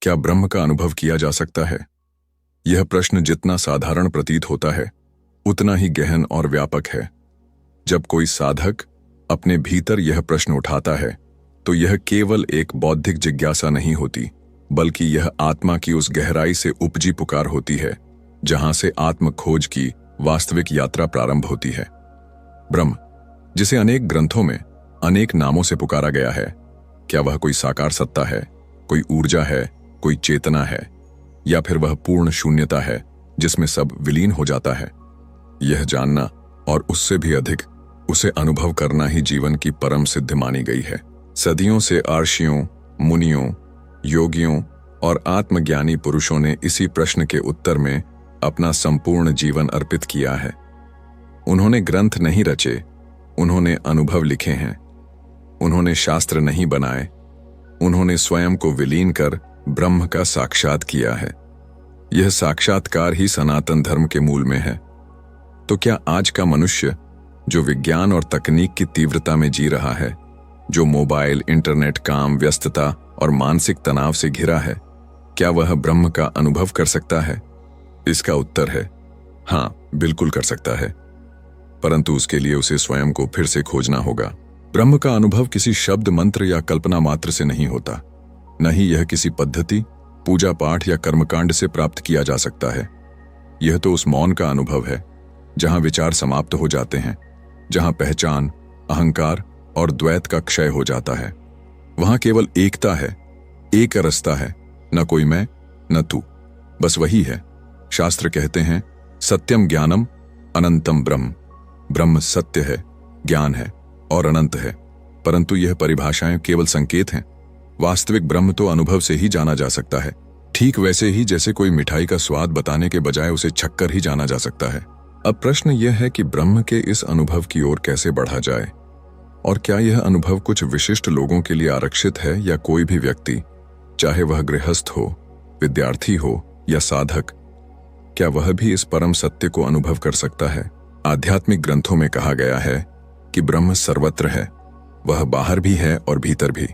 क्या ब्रह्म का अनुभव किया जा सकता है? यह प्रश्न जितना साधारण प्रतीत होता है, उतना ही गहन और व्यापक है। जब कोई साधक अपने भीतर यह प्रश्न उठाता है, तो यह केवल एक बौद्धिक जिज्ञासा नहीं होती, बल्कि यह आत्मा की उस गहराई से उपजी पुकार होती है, जहां से आत्म खोज की वास्तविक यात्रा प्रारंभ होती है। ब्रह्म, जिसे अनेक ग्रंथों में अनेक नामों से पुकारा गया है, क्या वह कोई साकार सत्ता है, कोई ऊर्जा है, कोई चेतना है, या फिर वह पूर्ण शून्यता है जिसमें सब विलीन हो जाता है? यह जानना और उससे भी अधिक उसे अनुभव करना ही जीवन की परम सिद्धि मानी गई है। सदियों से आर्षियों, मुनियों, योगियों और आत्मज्ञानी पुरुषों ने इसी प्रश्न के उत्तर में अपना संपूर्ण जीवन अर्पित किया है। उन्होंने ग्रंथ नहीं रचे, उन्होंने अनुभव लिखे हैं। उन्होंने शास्त्र नहीं बनाए, उन्होंने स्वयं को विलीन कर ब्रह्म का साक्षात किया है। यह साक्षात्कार ही सनातन धर्म के मूल में है। तो क्या आज का मनुष्य, जो विज्ञान और तकनीक की तीव्रता में जी रहा है, जो मोबाइल, इंटरनेट, काम, व्यस्तता और मानसिक तनाव से घिरा है, क्या वह ब्रह्म का अनुभव कर सकता है? इसका उत्तर है हाँ, बिल्कुल कर सकता है, परंतु उसके लिए उसे स्वयं को फिर से खोजना होगा। ब्रह्म का अनुभव किसी शब्द, मंत्र या कल्पना मात्र से नहीं होता, न ही यह किसी पद्धति, पूजा पाठ या कर्मकांड से प्राप्त किया जा सकता है। यह तो उस मौन का अनुभव है, जहां विचार समाप्त हो जाते हैं, जहां पहचान, अहंकार और द्वैत का क्षय हो जाता है। वहां केवल एकता है, एक रास्ता है, न कोई मैं न तू, बस वही है। शास्त्र कहते हैं, सत्यम ज्ञानम अनंतम ब्रह्म। ब्रह्म सत्य है, ज्ञान है और अनंत है, परंतु यह परिभाषाएं केवल संकेत हैं। वास्तविक ब्रह्म तो अनुभव से ही जाना जा सकता है, ठीक वैसे ही जैसे कोई मिठाई का स्वाद बताने के बजाय उसे छक्कर ही जाना जा सकता है। अब प्रश्न यह है कि ब्रह्म के इस अनुभव की ओर कैसे बढ़ा जाए, और क्या यह अनुभव कुछ विशिष्ट लोगों के लिए आरक्षित है, या कोई भी व्यक्ति, चाहे वह गृहस्थ हो, विद्यार्थी हो या साधक, क्या वह भी इस परम सत्य को अनुभव कर सकता है? आध्यात्मिक ग्रंथों में कहा गया है कि ब्रह्म सर्वत्र है, वह बाहर भी है और भीतर भी।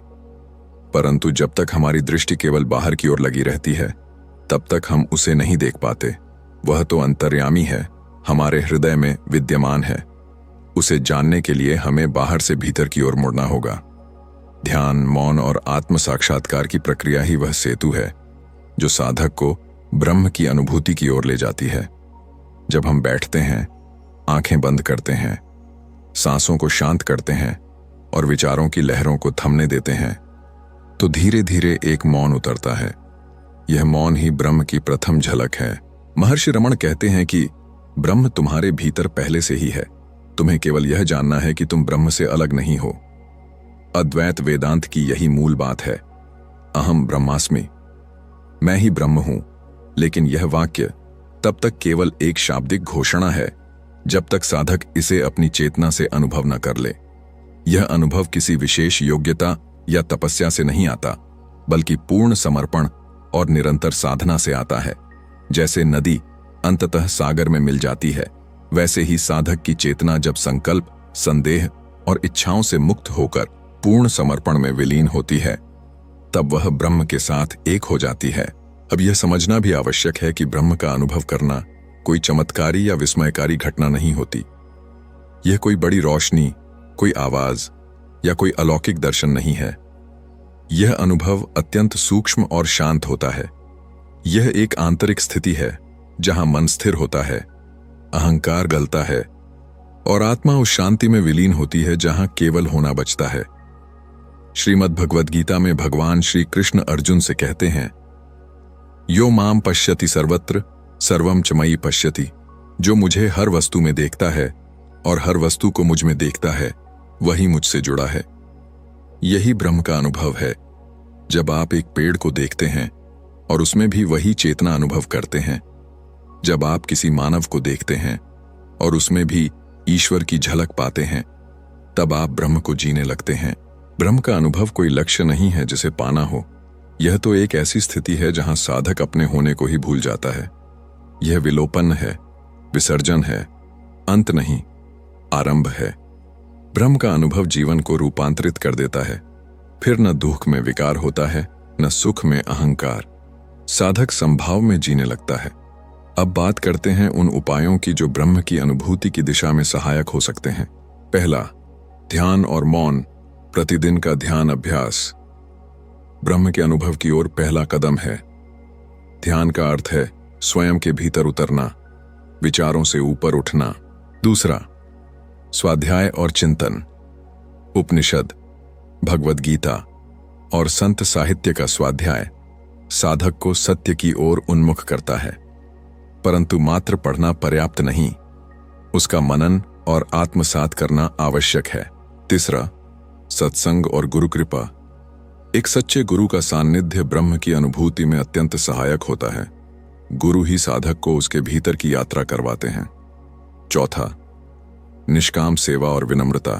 परंतु जब तक हमारी दृष्टि केवल बाहर की ओर लगी रहती है, तब तक हम उसे नहीं देख पाते। वह तो अंतर्यामी है, हमारे हृदय में विद्यमान है। उसे जानने के लिए हमें बाहर से भीतर की ओर मुड़ना होगा। ध्यान, मौन और आत्म साक्षात्कार की प्रक्रिया ही वह सेतु है जो साधक को ब्रह्म की अनुभूति की ओर ले जाती है। जब हम बैठते हैं, आंखें बंद करते हैं, सांसों को शांत करते हैं और विचारों की लहरों को थमने देते हैं, तो धीरे धीरे एक मौन उतरता है। यह मौन ही ब्रह्म की प्रथम झलक है। महर्षि रमण कहते हैं कि ब्रह्म तुम्हारे भीतर पहले से ही है, तुम्हें केवल यह जानना है कि तुम ब्रह्म से अलग नहीं हो। अद्वैत वेदांत की यही मूल बात है, अहम ब्रह्मास्मि, मैं ही ब्रह्म हूं। लेकिन यह वाक्य तब तक केवल एक शाब्दिक घोषणा है जब तक साधक इसे अपनी चेतना से अनुभव न कर ले। यह अनुभव किसी विशेष योग्यता या तपस्या से नहीं आता, बल्कि पूर्ण समर्पण और निरंतर साधना से आता है। जैसे नदी अंततः सागर में मिल जाती है, वैसे ही साधक की चेतना जब संकल्प, संदेह और इच्छाओं से मुक्त होकर पूर्ण समर्पण में विलीन होती है, तब वह ब्रह्म के साथ एक हो जाती है। अब यह समझना भी आवश्यक है कि ब्रह्म का अनुभव करना कोई चमत्कारी या विस्मयकारी घटना नहीं होती। यह कोई बड़ी रोशनी, कोई आवाज या कोई अलौकिक दर्शन नहीं है। यह अनुभव अत्यंत सूक्ष्म और शांत होता है। यह एक आंतरिक स्थिति है जहां मन स्थिर होता है, अहंकार गलता है और आत्मा उस शांति में विलीन होती है जहां केवल होना बचता है। श्रीमद् भगवद गीता में भगवान श्री कृष्ण अर्जुन से कहते हैं, यो माम पश्यति सर्वत्र सर्वम च मयि पश्यति। जो मुझे हर वस्तु में देखता है और हर वस्तु को मुझ में देखता है, वही मुझसे जुड़ा है। यही ब्रह्म का अनुभव है। जब आप एक पेड़ को देखते हैं और उसमें भी वही चेतना अनुभव करते हैं, जब आप किसी मानव को देखते हैं और उसमें भी ईश्वर की झलक पाते हैं, तब आप ब्रह्म को जीने लगते हैं। ब्रह्म का अनुभव कोई लक्ष्य नहीं है जिसे पाना हो। यह तो एक ऐसी स्थिति है जहां साधक अपने होने को ही भूल जाता है। यह विलोपन है, विसर्जन है, अंत नहीं, आरंभ है। ब्रह्म का अनुभव जीवन को रूपांतरित कर देता है। फिर न दुख में विकार होता है, न सुख में अहंकार, साधक संभाव में जीने लगता है। अब बात करते हैं उन उपायों की जो ब्रह्म की अनुभूति की दिशा में सहायक हो सकते हैं। पहला, ध्यान और मौन, प्रतिदिन का ध्यान अभ्यास ब्रह्म के अनुभव की ओर पहला कदम है। ध्यान का अर्थ है स्वयं के भीतर उतरना, विचारों से ऊपर उठना। दूसरा, स्वाध्याय और चिंतन, उपनिषद, भगवद गीता और संत साहित्य का स्वाध्याय साधक को सत्य की ओर उन्मुख करता है। परंतु मात्र पढ़ना पर्याप्त नहीं, उसका मनन और आत्मसात करना आवश्यक है। तीसरा, सत्संग और गुरु कृपा, एक सच्चे गुरु का सान्निध्य ब्रह्म की अनुभूति में अत्यंत सहायक होता है। गुरु ही साधक को उसके भीतर की यात्रा करवाते हैं। चौथा, निष्काम सेवा और विनम्रता,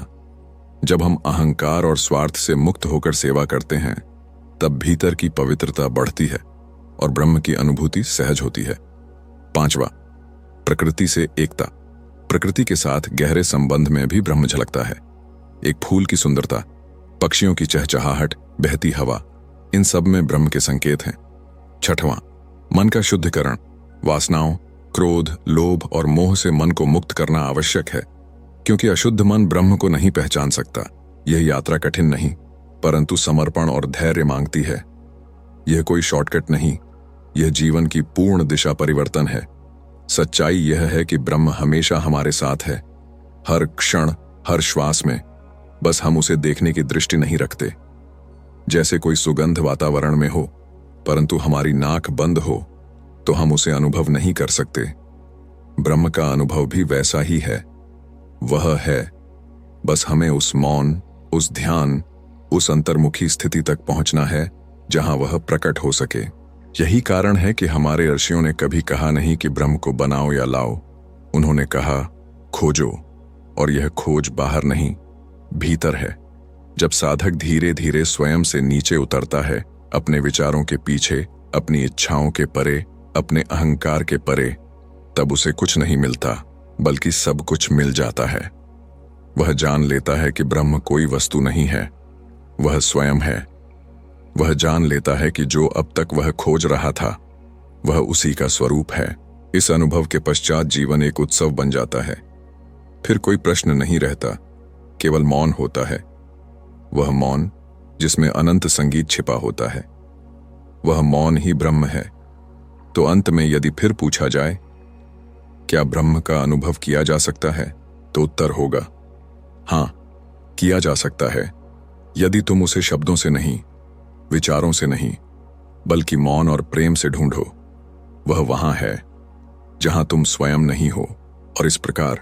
जब हम अहंकार और स्वार्थ से मुक्त होकर सेवा करते हैं तब भीतर की पवित्रता बढ़ती है और ब्रह्म की अनुभूति सहज होती है। पांचवा, प्रकृति से एकता, प्रकृति के साथ गहरे संबंध में भी ब्रह्म झलकता है। एक फूल की सुंदरता, पक्षियों की चहचहाहट, बहती हवा, इन सब में ब्रह्म के संकेत हैं। छठवां, मन का शुद्धिकरण, वासनाओं, क्रोध, लोभ और मोह से मन को मुक्त करना आवश्यक है, क्योंकि अशुद्ध मन ब्रह्म को नहीं पहचान सकता। यह यात्रा कठिन नहीं, परंतु समर्पण और धैर्य मांगती है। यह कोई शॉर्टकट नहीं, यह जीवन की पूर्ण दिशा परिवर्तन है। सच्चाई यह है कि ब्रह्म हमेशा हमारे साथ है, हर क्षण, हर श्वास में, बस हम उसे देखने की दृष्टि नहीं रखते। जैसे कोई सुगंध वातावरण में हो, परंतु हमारी नाक बंद हो तो हम उसे अनुभव नहीं कर सकते। ब्रह्म का अनुभव भी वैसा ही है। वह है, बस हमें उस मौन, उस ध्यान, उस अंतर्मुखी स्थिति तक पहुंचना है जहां वह प्रकट हो सके। यही कारण है कि हमारे ऋषियों ने कभी कहा नहीं कि ब्रह्म को बनाओ या लाओ। उन्होंने कहा खोजो, और यह खोज बाहर नहीं, भीतर है। जब साधक धीरे धीरे स्वयं से नीचे उतरता है, अपने विचारों के पीछे, अपनी इच्छाओं के परे, अपने अहंकार के परे, तब उसे कुछ नहीं मिलता, बल्कि सब कुछ मिल जाता है। वह जान लेता है कि ब्रह्म कोई वस्तु नहीं है, वह स्वयं है। वह जान लेता है कि जो अब तक वह खोज रहा था वह उसी का स्वरूप है। इस अनुभव के पश्चात जीवन एक उत्सव बन जाता है। फिर कोई प्रश्न नहीं रहता, केवल मौन होता है। वह मौन जिसमें अनंत संगीत छिपा होता है, वह मौन ही ब्रह्म है। तो अंत में यदि फिर पूछा जाए क्या ब्रह्म का अनुभव किया जा सकता है, तो उत्तर होगा हां, किया जा सकता है, यदि तुम उसे शब्दों से नहीं, विचारों से नहीं, बल्कि मौन और प्रेम से ढूंढो। वह वहां है जहां तुम स्वयं नहीं हो। और इस प्रकार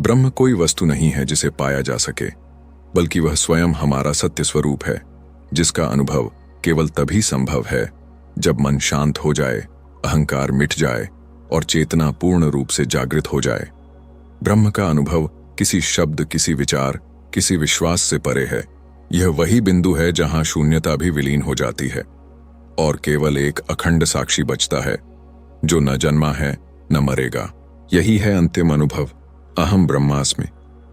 ब्रह्म कोई वस्तु नहीं है जिसे पाया जा सके, बल्कि वह स्वयं हमारा सत्य स्वरूप है, जिसका अनुभव केवल तभी संभव है जब मन शांत हो जाए, अहंकार मिट जाए और चेतना पूर्ण रूप से जागृत हो जाए। ब्रह्म का अनुभव किसी शब्द, किसी विचार, किसी विश्वास से परे है। यह वही बिंदु है जहां शून्यता भी विलीन हो जाती है और केवल एक अखंड साक्षी बचता है, जो न जन्मा है न मरेगा। यही है अंतिम अनुभव, अहम ब्रह्मास्मि,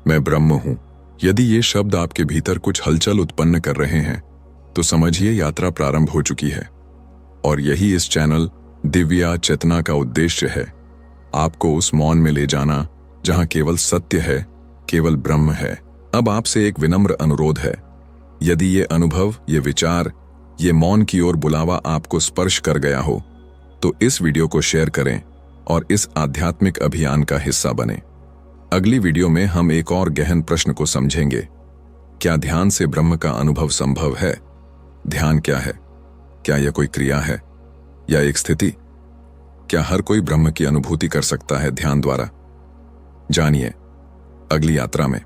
मैं ब्रह्म हूं। यदि ये शब्द आपके भीतर कुछ हलचल उत्पन्न कर रहे हैं तो समझिए यात्रा प्रारंभ हो चुकी है। और यही इस चैनल दिव्या चेतना का उद्देश्य है, आपको उस मौन में ले जाना जहां केवल सत्य है, केवल ब्रह्म है। अब आपसे एक विनम्र अनुरोध है, यदि ये अनुभव, ये विचार, ये मौन की ओर बुलावा आपको स्पर्श कर गया हो तो इस वीडियो को शेयर करें और इस आध्यात्मिक अभियान का हिस्सा बने। अगली वीडियो में हम एक और गहन प्रश्न को समझेंगे। क्या ध्यान से ब्रह्म का अनुभव संभव है? ध्यान क्या है? क्या यह कोई क्रिया है या एक स्थिति? क्या हर कोई ब्रह्म की अनुभूति कर सकता है ध्यान द्वारा? जानिए अगली यात्रा में।